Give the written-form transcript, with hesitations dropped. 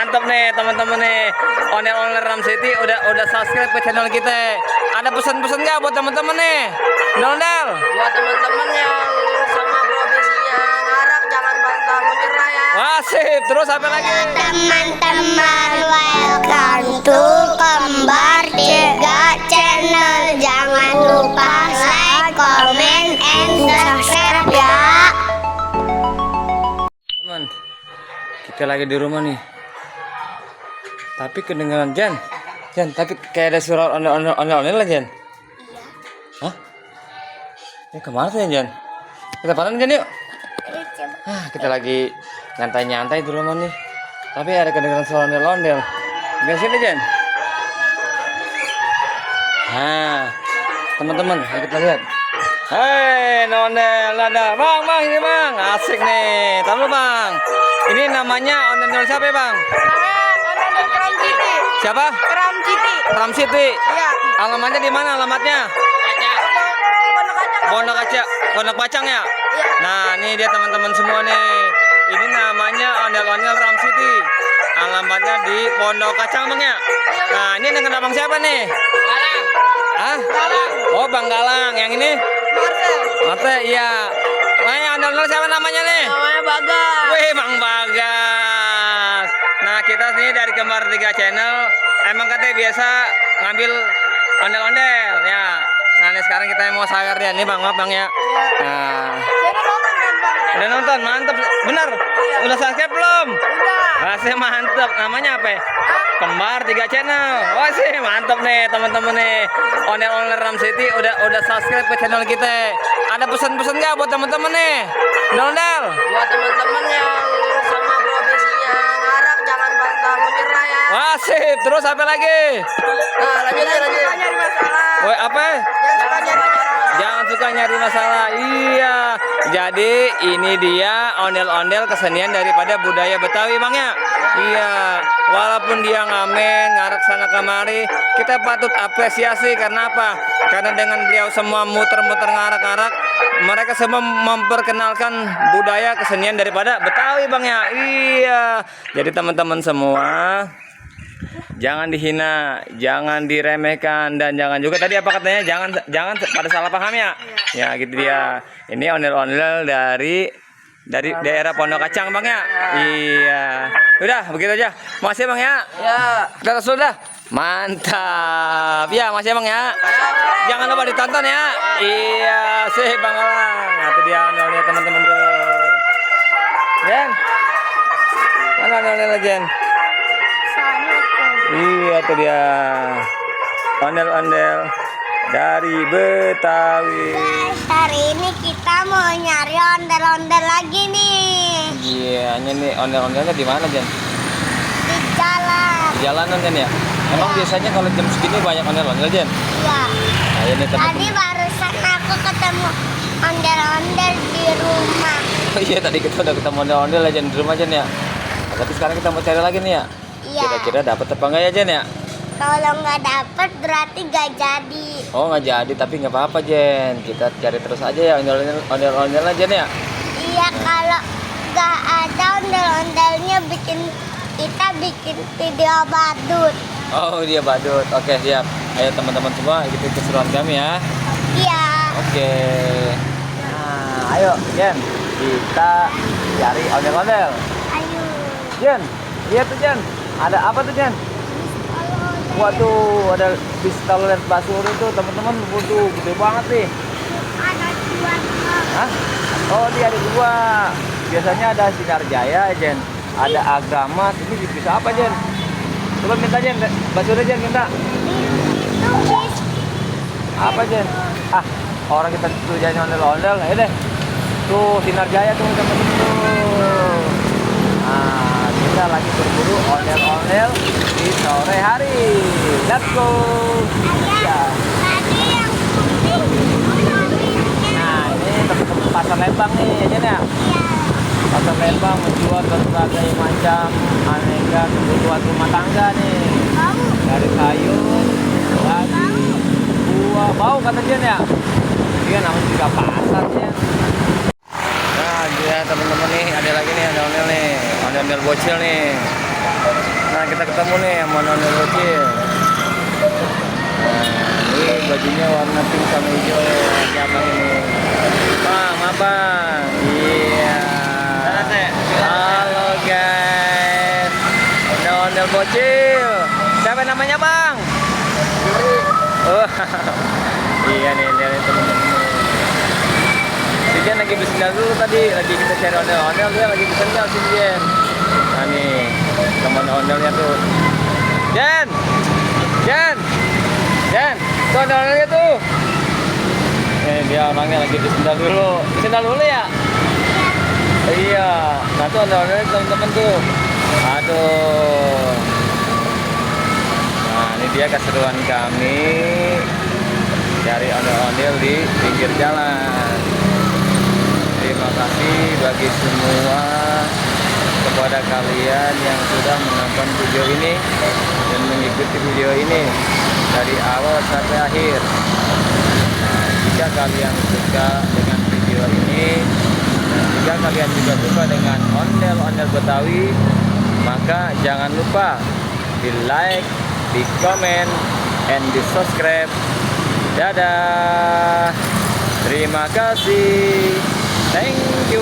mantap nih teman-teman nih. Ondel-ondel Ram City udah subscribe ke channel kita. Ada pesan-pesan nggak buat teman-teman nih? Ondel-ondel. Buat teman-teman yang sama profesinya ngarak, jangan pantang menyerah ya. Wah, sip. Terus apa lagi? Teman-teman, welcome to Kembar Tiga Channel. Jangan lupa like, comment, and subscribe ya. Teman, kita lagi di rumah nih. Tapi kedengaran Jan, tapi kayak ada suara ondel-ondel lah Jan. Hah? Ini kemana sih Jan? Kita panen Jan yuk. Kita lagi nyantai-nyantai di rumah nih. Tapi ada kedengaran suara ondel-ondel. Di sini Jan. Teman-teman, ayo kita lihat. Hei, ondel ada. Bang, ini Bang. Asik nih. Tahu Bang. Ini namanya ondel siapa ya Bang? Ondel Kram City. Siapa? Kram City. Kram City. Iya. Alamatnya di mana alamatnya? Pondok Kaca. Pondok Bacang ya? Iya. Nah, ini dia teman-teman semua nih. Ini namanya ondel-ondel Ram City. Alamatnya di Pondok Kacang Bang ya? Nah, ini dengan abang siapa nih? Galang. Hah? Galang. Oh, Bang Galang. Yang ini? Marcel. Mate, iya. Nah, yang ondel-ondel siapa namanya nih? Namanya Bagas. Wih, Bang Bagas. Nah, kita sini dari Kembar 3 Channel. Emang katanya biasa ngambil ondel-ondel ya. Nah, ini sekarang kita mau sagar dia. Nih Bang, maaf Bang ya. Nah, Saya udah nonton kan Bang? udah nonton, mantep. Bener? Udah subscribe belum? Udah. Masih mantep. Namanya apa ya? Kembar 3 Channel. Wah sih mantep nih teman-teman nih. Ondel-ondel Ram City udah subscribe ke channel kita. Ada pesan-pesan nggak buat teman-teman nih? Ondel-ondel. Buat teman-teman yang sama profesinya ngarak, jangan pantang menyerah ya. Wah sip. Terus apa lagi? Nah, lanjut. Nyari masalah. Woi apa? Yang suka nyari masalah. Jangan suka nyari masalah. Iya. Jadi ini dia ondel-ondel kesenian daripada budaya Betawi Bang ya. Iya. Walaupun dia ngamen, ngarak sana kemari, kita patut apresiasi karena apa? Karena dengan beliau semua muter-muter ngarak-ngarak, mereka semua memperkenalkan budaya kesenian daripada Betawi Bang ya. Iya. Jadi teman-teman semua, jangan dihina, jangan diremehkan, dan jangan juga tadi apa katanya, jangan pada salah paham ya. Ya gitu dia. Ini ondel-ondel dari daerah Pondok Kacang Bang ya. Iya. Udah begitu aja. Makasih Bang ya. Ya. Kita sudah. Mantap. Ya, makasih Bang ya. Jangan lupa ditonton ya. Iya, sih Bang Galang. Nah, itu dia ondel-ondel teman-teman tuh. Jen. Mana ondel-ondel Jen? Iya tuh dia ondel-ondel dari Betawi. Guys, hari ini kita mau nyari ondel-ondel lagi nih Iya, ini ondel-ondelnya di mana Jen? di jalan. Di jalanan kan ya? Emang biasanya kalau jam segini banyak ondel-ondel Jen? Iya. Nah, ini Tadi teman-teman. barusan aku ketemu ondel-ondel di rumah. Oh iya, tadi kita udah ketemu ondel-ondel ya Jen di rumah Jen ya. Nah, tapi sekarang kita mau cari lagi nih ya. Iya. Kira-kira dapat apa enggak ya Jen ya? Kalau nggak dapet berarti nggak jadi. Oh nggak jadi, tapi nggak apa-apa Jen. Kita cari terus aja ya ondel-ondel Jen ya. Iya, kalau nggak ada ondel-ondelnya kita bikin video badut. Oh dia badut. Oke siap. Ayo teman-teman semua ikuti keseruan kami ya. Iya. Oke. Nah ayo Jen, kita cari ondel-ondel. Ayo. Jen, lihat tuh Jen. Ada apa tuh Jen? Waduh, ada pistolet basuri tuh teman-teman. Waduh, gede banget nih. Ada dua. Hah? Oh dia ada dua. Biasanya ada Sinar Jaya Jen. Ada Agramas. Ini bisa apa Jen? Coba minta Jen, basuri Jen minta. Itu bis. Apa Jen? Ah, orang kita tuh jangan ondel-ondel. Ayo deh. Tuh Sinar Jaya tuh teman-teman tuh. Nah, kita lagi berburu ondel-ondel di sore hari. Let's go. Ya. Tadi yang putih. Nah, ini teman-teman pasar Lembang nih, ya Jen ya. Iya. Pasar Lembang menjual berbagai macam aneka kebutuhan rumah tangga nih. Kamu. Dari sayur, daging, buah, bau kata Jen ya. Iya namanya juga pasar Jen. Nah dia teman-teman nih ada lagi nih ondel-ondel nih, ondel-ondel bocil nih. kita ketemu nih sama ondel-ondel bocil. Nah, ini bajunya warna pink sama hijau. Siapa ini? Bang, abang. Iya. Halo guys. Ondel-ondel bocil. Siapa namanya bang? Oh, iya nih, lihat teman-teman. Si Jen lagi bersendal dulu tadi, lagi kita cari ondel-ondel, dia lagi bersendal si Jen. Nah nih, teman ondelnya tuh. Jen, Jen, Jen, tuh ondel-ondelnya tuh. Dia orangnya lagi bersendal dulu, bersendal dulu ya. Iya, nah tuh ondel-ondelnya teman-teman tuh. Aduh. Nah ini dia keseruan kami cari ondel-ondel di pinggir jalan. Terima kasih bagi semua kepada kalian yang sudah menonton video ini dan mengikuti video ini dari awal sampai akhir. Nah, jika kalian suka dengan video ini, dan jika kalian juga suka dengan ondel-ondel Betawi, maka jangan lupa di like, di komen, and di subscribe. Dadah. Terima kasih. Thank you.